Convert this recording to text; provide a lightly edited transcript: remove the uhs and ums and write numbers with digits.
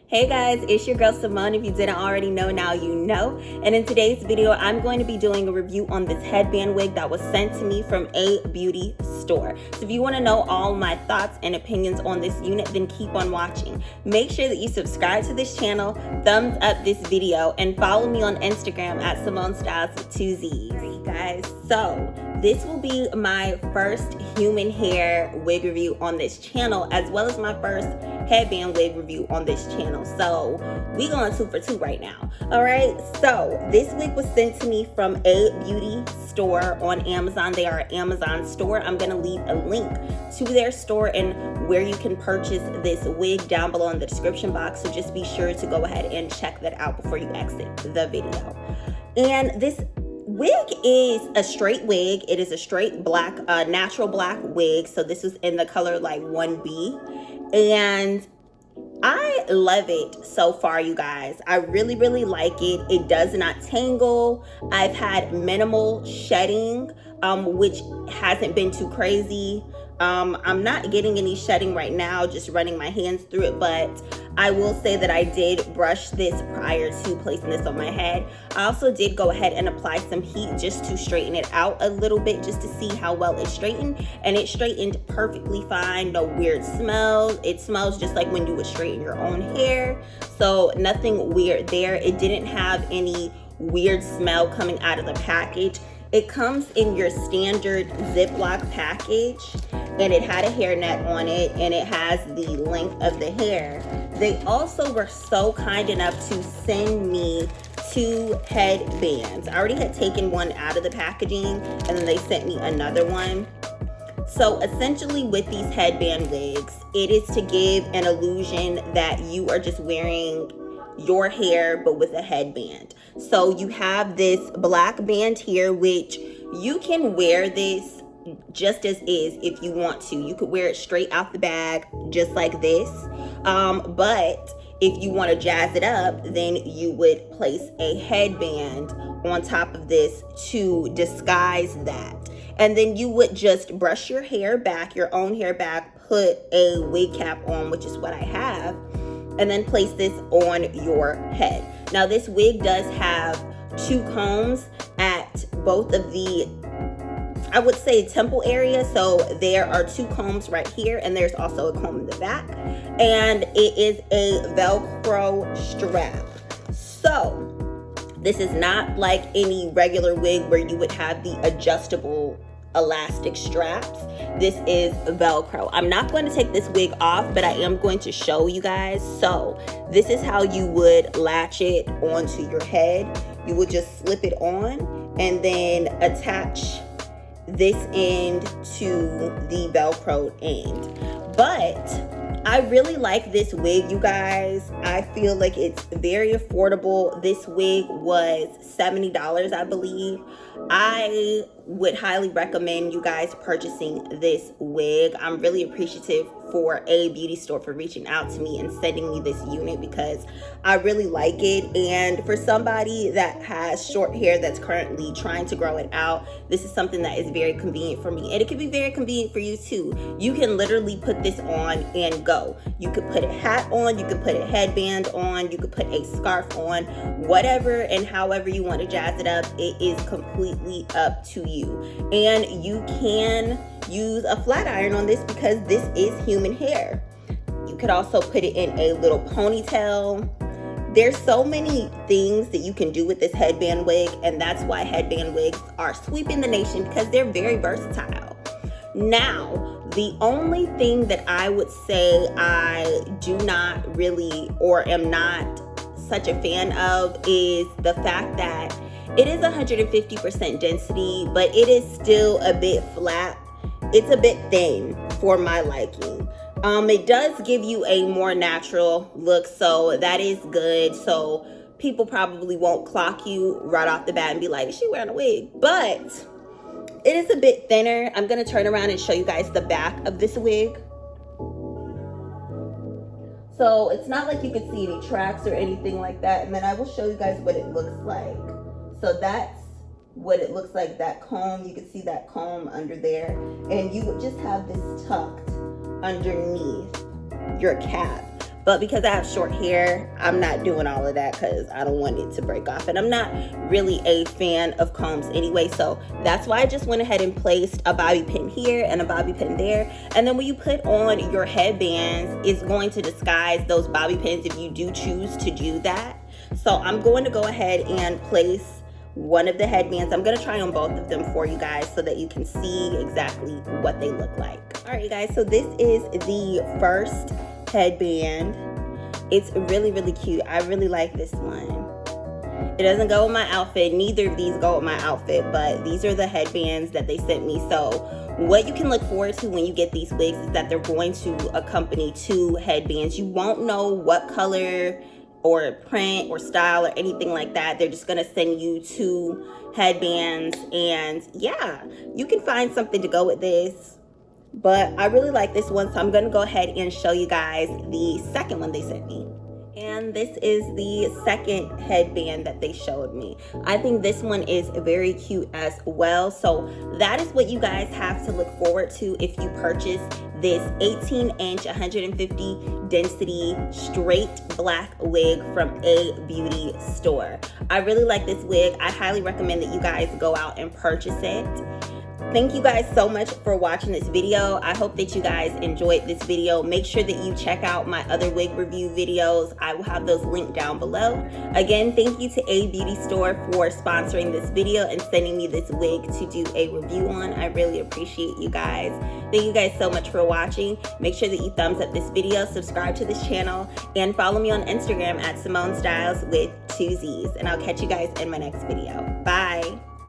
Hey guys, it's your girl Symone. If you didn't already know, now you know. And in today's video, I'm going to be doing a review on this headband wig that was sent to me from Abeauty store. So if you want to know all my thoughts and opinions on this unit, then keep on watching. Make sure that you subscribe to this channel, thumbs up this video, and follow me on Instagram at Symone Stylez with 2 Z's. Alright guys, so this will be my first human hair wig review on this channel, as well as my first headband wig review on this channel. So we going 2 for 2 right now. All right, so this wig was sent to me from Abeauty store on Amazon. They are an Amazon store. I'm gonna leave a link to their store and where you can purchase this wig down below in the description box. So just be sure to go ahead and check that out before you exit the video. And this wig is a straight wig. It is a straight black, natural black wig. So this is in the color like 1B. And I love it so far, you guys. I really like it. It does not tangle. I've had minimal shedding, which hasn't been too crazy. I'm not getting any shedding right now, just running my hands through it, but I will say that I did brush this prior to placing this on my head. I also did go ahead and apply some heat just to straighten it out a little bit, just to see how well it straightened, and it straightened perfectly fine. No weird smells. It smells just like when you would straighten your own hair, so nothing weird there. It didn't have any weird smell coming out of the package. It comes in your standard Ziploc package, and it had a hairnet on it, and it has the length of the hair. They also were so kind enough to send me 2 headbands. I already had taken one out of the packaging, and then they sent me another one. So essentially with these headband wigs, it is to give an illusion that you are just wearing your hair but with a headband. So you have this black band here, which you can wear this just as is if you want to. You could wear it straight out the bag just like this, but if you want to jazz it up, then you would place a headband on top of this to disguise that. And then you would just brush your hair back, your own hair back, put a wig cap on, which is what I have, and then place this on your head. Now this wig does have 2 combs at both of the, I would say, temple area. So there are 2 combs right here, and there's also a comb in the back, and it is a Velcro strap. So this is not like any regular wig where you would have the adjustable elastic straps. This is Velcro. I'm not going to take this wig off, but I am going to show you guys. So this is how you would latch it onto your head. You would just slip it on and then attach this end to the Velcro end. But I really like this wig, you guys. I feel like it's very affordable. This wig was $70, I believe. I would highly recommend you guys purchasing this wig. I'm really appreciative for Abeauty store for reaching out to me and sending me this unit, because I really like it. And for somebody that has short hair that's currently trying to grow it out, this is something that is very convenient for me, and it can be very convenient for you too. You can literally put this on and go. You could put a hat on, you could put a headband on, you could put a scarf on, whatever and however you want to jazz it up. It is completely up to you. And you can use a flat iron on this because this is human hair. You could also put it in a little ponytail. There's so many things that you can do with this headband wig, and that's why headband wigs are sweeping the nation, because they're very versatile. Now, the only thing that I would say I do not really, or am not such a fan of, is the fact that it is 150% density, but it is still a bit flat. It's a bit thin for my liking. It does give you a more natural look, so that is good. So people probably won't clock you right off the bat and be like, is she wearing a wig? But it is a bit thinner. I'm gonna turn around and show you guys the back of this wig. So it's not like you can see any tracks or anything like that. And then I will show you guys what it looks like. So that's what it looks like, that comb. You can see that comb under there, and you would just have this tucked underneath your cap. But because I have short hair, I'm not doing all of that because I don't want it to break off. And I'm not really a fan of combs anyway. So that's why I just went ahead and placed a bobby pin here and a bobby pin there. And then when you put on your headbands, it's going to disguise those bobby pins if you do choose to do that. So I'm going to go ahead and place one of the headbands. I'm gonna try on both of them for you guys so that you can see exactly what they look like. All right, you guys, so this is the first headband. It's really, really cute. I really like this one. It doesn't go with my outfit. Neither of these go with my outfit, but these are the headbands that they sent me. So what you can look forward to when you get these wigs is that they're going to accompany 2 headbands. You won't know what color or print or style or anything like that. They're just gonna send you 2 headbands, and yeah, you can find something to go with this. But I really like this one, so I'm gonna go ahead and show you guys the second one they sent me. And this is the second headband that they showed me. I think this one is very cute as well. So that is what you guys have to look forward to if you purchase this 18-inch 150 density straight black wig from Abeauty store. I really like this wig. I highly recommend that you guys go out and purchase it. Thank you guys so much for watching this video. I hope that you guys enjoyed this video. Make sure that you check out my other wig review videos. I will have those linked down below. Again, thank you to Abeauty store for sponsoring this video and sending me this wig to do a review on. I really appreciate you guys. Thank you guys so much for watching. Make sure that you thumbs up this video, subscribe to this channel, and follow me on Instagram at Symone Stylez with 2 Z's. And I'll catch you guys in my next video. Bye.